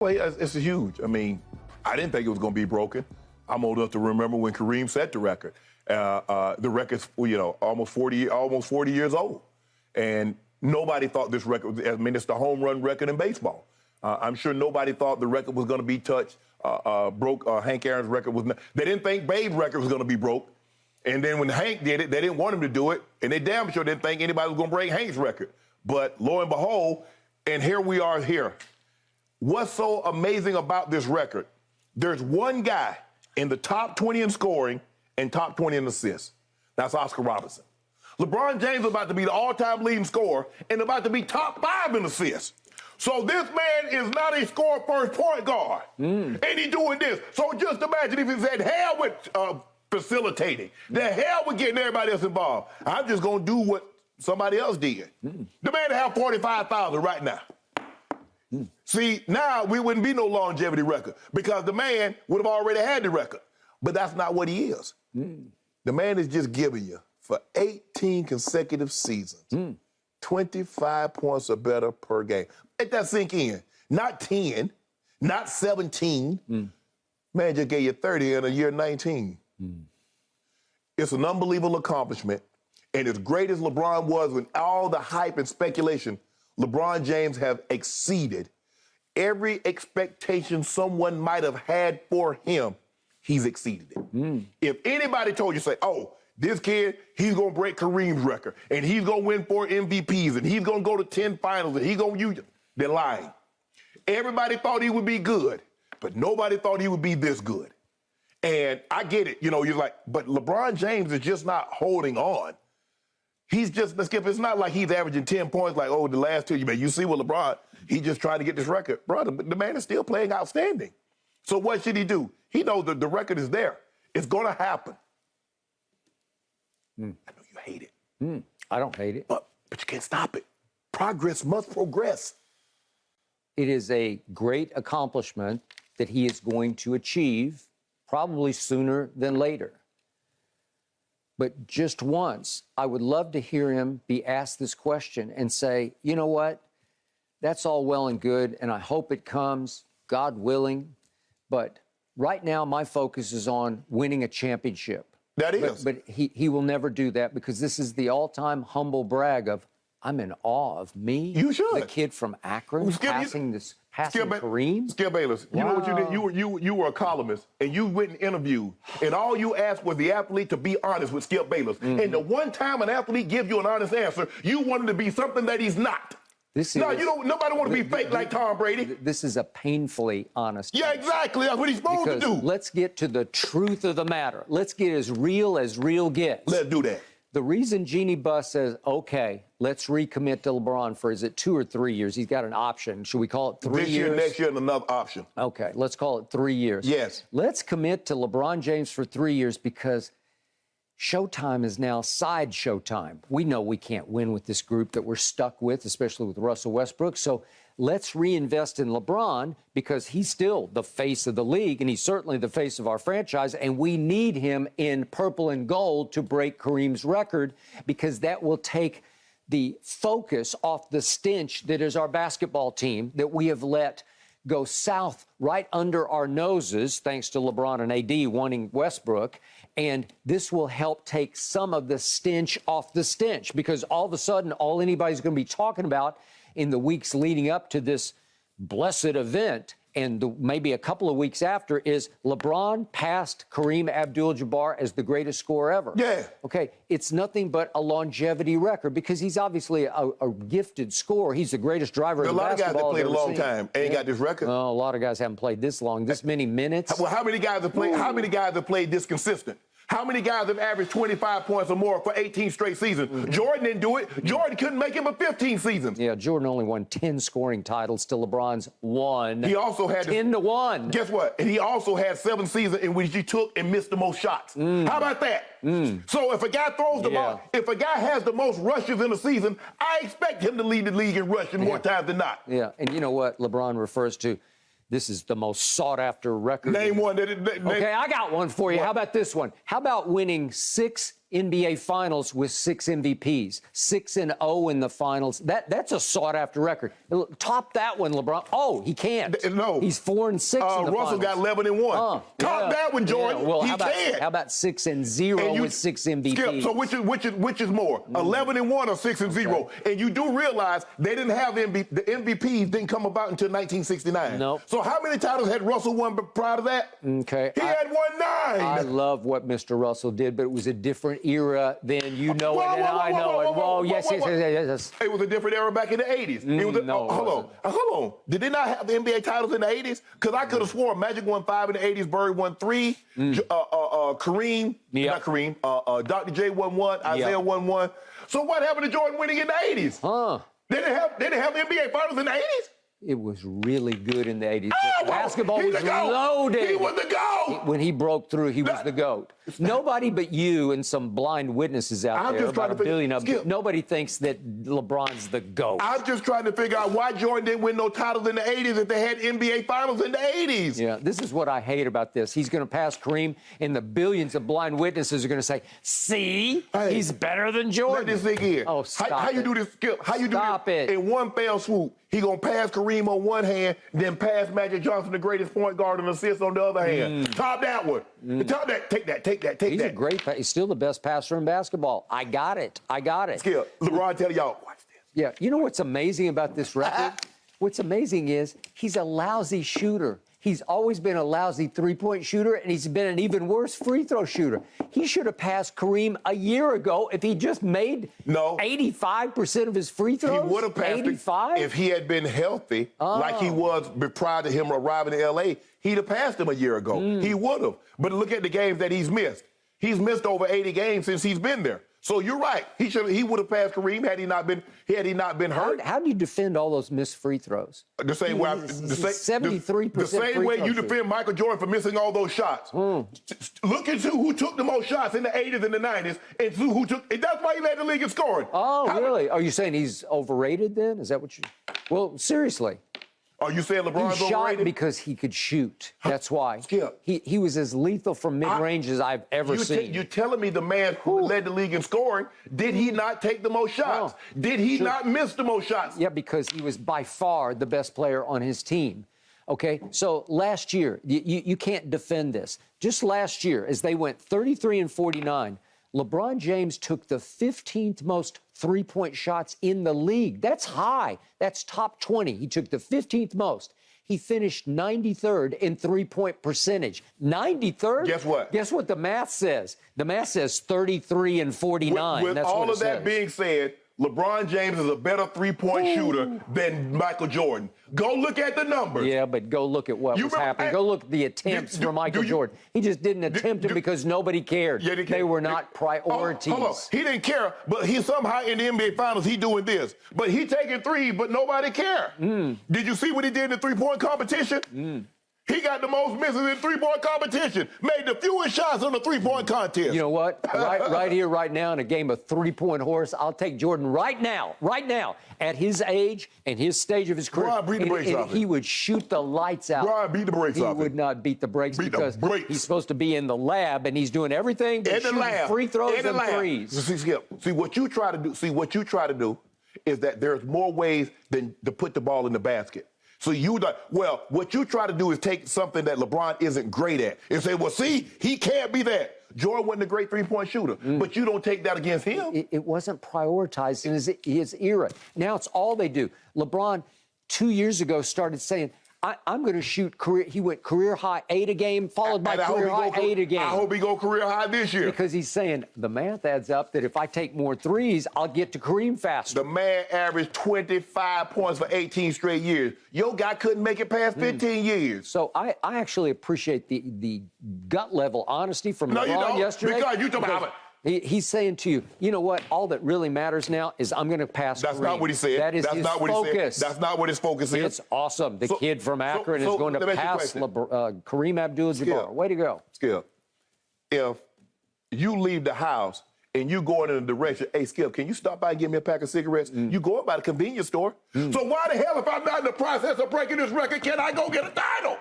Well, it's huge. I mean, I didn't think it was going to be broken. I'm old enough to remember when Kareem set the record. The record's, almost 40 years old. And nobody thought this record was, it's the home run record in baseball. I'm sure nobody thought the record was going to be touched, broke. Hank Aaron's record was not. They didn't think Babe's record was going to be broke. And then when Hank did it, they didn't want him to do it. And they damn sure didn't think anybody was going to break Hank's record. But lo and behold, and here we are here. What's so amazing about this record? There's one guy in the top 20 in scoring and top 20 in assists. That's Oscar Robertson. LeBron James is about to be the all-time leading scorer and about to be top 5 in assists. So this man is not a scorer first point guard. And he's doing this. So just imagine if he said, hell with facilitating. The hell with getting everybody else involved. I'm just going to do what somebody else did. The man have 45,000 right now. See, now we wouldn't be no longevity record because the man would have already had the record. But that's not what he is. The man is just giving you, for 18 consecutive seasons, 25 points or better per game. Let that sink in. Not 10, not 17. Man just gave you 30 in a year 19. It's an unbelievable accomplishment. And as great as LeBron was with all the hype and speculation, LeBron James have exceeded every expectation someone might have had for him. He's exceeded it. If anybody told you, say, oh, this kid, he's going to break Kareem's record, and he's going to win 4 MVPs, and he's going to go to 10 finals, and he's going to use it, they're lying. Everybody thought he would be good, but nobody thought he would be this good. And I get it. You're like, but LeBron James is just not holding on. He's just, Skip, it's not like he's averaging 10 points like, oh, the last 2, you see with LeBron, he's just trying to get this record. Brother, the man is still playing outstanding. So what should he do? He knows that the record is there. It's going to happen. I know you hate it. I don't hate it. But you can't stop it. Progress must progress. It is a great accomplishment that he is going to achieve probably sooner than later. But just once, I would love to hear him be asked this question and say, you know what? That's all well and good, and I hope it comes, God willing. But right now, my focus is on winning a championship. That is. But he will never do that because this is the all-time humble brag of, I'm in awe of me. You should. The kid from Akron passing Kareem. Skip Bayless. You know what you did? You were a columnist, and you went and interviewed, and all you asked was the athlete to be honest with Skip Bayless. And the one time an athlete gives you an honest answer, you want him to be something that he's not. Nobody want to be fake like Tom Brady. This is a painfully honest answer. Exactly. That's what he's supposed to do. Let's get to the truth of the matter. Let's get as real gets. Let's do that. The reason Jeannie Buss says, okay, let's recommit to LeBron for, is it 2 or 3 years? He's got an option. Should we call it 3 years? This year, next year, and another option. Okay, let's call it 3 years. Yes. Let's commit to LeBron James for 3 years because Showtime is now sideshow time. We know we can't win with this group that we're stuck with, especially with Russell Westbrook. So let's reinvest in LeBron because he's still the face of the league, and he's certainly the face of our franchise, and we need him in purple and gold to break Kareem's record because that will take the focus off the stench that is our basketball team that we have let go south right under our noses, thanks to LeBron and AD wanting Westbrook. And this will help take some of the stench off the stench because all of a sudden, all anybody's going to be talking about in the weeks leading up to this blessed event and maybe a couple of weeks after is LeBron passed Kareem Abdul-Jabbar as the greatest scorer ever. Yeah. Okay, it's nothing but a longevity record because he's obviously a gifted scorer. He's the greatest driver in basketball. A lot of guys that played a long time ain't got this record. No, a lot of guys haven't played this long, this many minutes. Well, how many guys have played? How many guys have played this consistent? How many guys have averaged 25 points or more for 18 straight seasons? Jordan didn't do it. Jordan couldn't make it but 15 seasons. Yeah, Jordan only won 10 scoring titles to LeBron's 1. He also had 10-1. Guess what? And he also had 7 seasons in which he took and missed the most shots. How about that? So if a guy throws the ball, if a guy has the most rushes in a season, I expect him to lead the league in rushing more times than not. Yeah, and you know what LeBron refers to? This is the most sought-after record. Name one. Okay, I got one for you. What? How about this one? How about winning 6 NBA Finals with 6 MVPs, 6-0 in the finals. That's a sought-after record. Top that one, LeBron. Oh, he can't. No, he's 4-6 in the Russell finals. got 11-1. Top that one, Jordan. Yeah. Well, he how can. about 6-0 with 6 MVPs? Skip, so which is more, 11-1 or 6-0? Okay. And you do realize they didn't have the MVPs didn't come about until 1969. Nope. So how many titles had Russell won prior to that? Okay. He had won 9. I love what Mr. Russell did, but it was a different era then. You know it, and I know it. Whoa, yes. It was a different era back in the 80s. Hold on. Did they not have the NBA titles in the 80s? Because I could have sworn Magic won 5 in the 80s, Bird won 3, Kareem, not Kareem, Dr. J won 1, Isaiah won 1. So what happened to Jordan winning in the 80s? They didn't have NBA finals in the 80s? It was really good in the 80s. Basketball was was loaded. He was the GOAT. When he broke through, he was the GOAT. Nobody but you and some blind witnesses out there, about a billion of them, nobody thinks that LeBron's the GOAT. I'm just trying to figure out why Jordan didn't win no titles in the 80s if they had NBA finals in the 80s. Yeah, this is what I hate about this. He's going to pass Kareem, and the billions of blind witnesses are going to say, see, he's better than Jordan. Let this sink in. Oh, stop How you do this, Skip? How you stop do this it. in one fell swoop? He gonna pass Kareem on one hand, then pass Magic Johnson, the greatest point guard, and assist on the other hand. Top that one. Top that. Take that. He's a great. He's still the best passer in basketball. I got it. Skip, LeBron, tell y'all. Watch this. Yeah. You know what's amazing about this record? What's amazing is he's a lousy shooter. He's always been a lousy three-point shooter, and he's been an even worse free throw shooter. He should have passed Kareem a year ago if he just made 85% of his free throws. He would have passed 85? if he had been healthy, like he was prior to him arriving in L.A. He'd have passed him a year ago. He would have. But look at the games that he's missed. He's missed over 80 games since he's been there. So you're right. He would have passed Kareem had he not been hurt. How do you defend all those missed free throws? The same way, 73%. The same way you defend Michael Jordan for missing all those shots. Look at who took the most shots in the 80s and the 90s, and who took. And that's why he led the league in scoring. Oh, really? Are you saying he's overrated then? Is that what you? Well, seriously. Are you saying LeBron's overrated? He shot because he could shoot. That's why. Skip. He was as lethal from mid-range as I've ever seen. You're telling me the man who led the league in scoring, did he not take the most shots? No. Did he not miss the most shots? Yeah, because he was by far the best player on his team. Okay, so last year, you can't defend this. Just last year, as they went 33-49, LeBron James took the 15th most three-point shots in the league. That's high. That's top 20. He took the 15th most. He finished 93rd in three-point percentage. 93rd? Guess what? Guess what the math says? The math says 33-49. With That's all what of that being said, LeBron James is a better three-point shooter than Michael Jordan. Go look at the numbers. Yeah, but go look at what was happening. Go look at the attempts for Michael Jordan. He just didn't attempt it because nobody cared. Yeah, they were not priorities. Hold on. He didn't care, but he somehow in the NBA Finals, he doing this. But he taking threes, but nobody care. Did you see what he did in the three-point competition? He got the most misses in three-point competition, made the fewest shots on the three-point contest. You know what? Right here, right now, in a game of three-point horse, I'll take Jordan right now, at his age and his stage of his career. Brian, beat the brakes off he would shoot the lights out. Brian, beat the brakes off. He would not beat the brakes because he's supposed to be in the lab and he's doing everything but shooting free throws and threes. See, what you try to do is that there's more ways than to put the ball in the basket. So what you try to do is take something that LeBron isn't great at and say, well, see, he can't be that. Jordan wasn't a great three-point shooter, but you don't take that against him. It wasn't prioritized in his era. Now it's all they do. LeBron, 2 years ago, started saying, I'm going to shoot career. He went career high 8 a game, followed by career high 8 a game. I hope he go career high this year. Because he's saying the math adds up that if I take more threes, I'll get to Kareem faster. The man averaged 25 points for 18 straight years. Your guy couldn't make it past 15 years. So I actually appreciate the gut level honesty from LeBron yesterday. Because you talking about He's saying to you, you know what? All that really matters now is I'm going to pass That's Kareem. not what he said. That is That's his not what focus. He said. That's not what his focus is. It's awesome. The kid from Akron is going to pass Kareem Abdul-Jabbar. Way to go. Skip, if you leave the house and you going in a direction, hey, Skip, can you stop by and give me a pack of cigarettes? You going by the convenience store. So why the hell, if I'm not in the process of breaking this record, can I go get a title?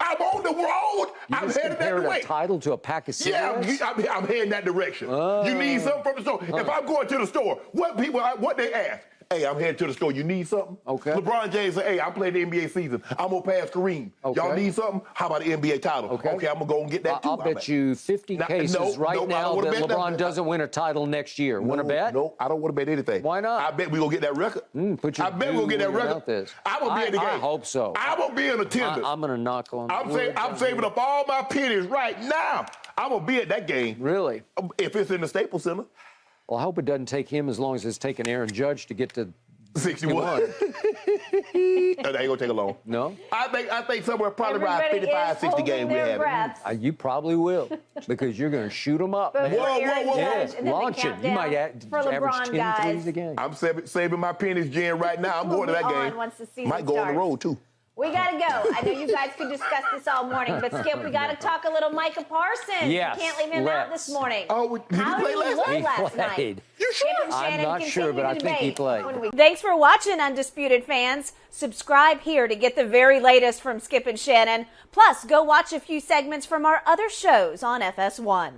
I'm on the road. You I'm just headed that compared way. a title to a pack of cigarettes? Yeah, I'm heading that direction. You need something from the store. If I'm going to the store, what they ask? Hey, I'm headed to the store. You need something? Okay. LeBron James said, hey, I'm playing the NBA season. I'm going to pass Kareem. Okay. Y'all need something? How about the NBA title? Okay, I'm going to go and get that too. I'll bet you 50 cases now that LeBron doesn't win a title next year. Want to bet? No, I don't want to bet anything. Why not? I bet we're going to get that record. I bet we're going to get that record. I'm going to be in the game. I hope so. I'm going to be in attendance. I'm going to knock on I'm saving up all my pennies right now. I'm going to be at that game. Really? If it's in the Staples Center. Well, I hope it doesn't take him as long as it's taken Aaron Judge to get to 61. That ain't gonna take a long. No? I think somewhere probably around 55, 60 games we have. You probably will, because you're going to shoot them up, man. Whoa. Yes, launch it. You might average 10 threes a game. I'm saving my pennies, Jen, right now. I'm going to that game. Once the season might go on the road, too. We got to go. I know you guys could discuss this all morning, but Skip, we got to talk a little Micah Parsons. Yes, You can't leave him out this morning. Oh, did he play last night? Last night? You sure? I'm not sure, but I think he played. Thanks for watching, Undisputed fans. Subscribe here to get the very latest from Skip and Shannon. Plus, go watch a few segments from our other shows on FS1.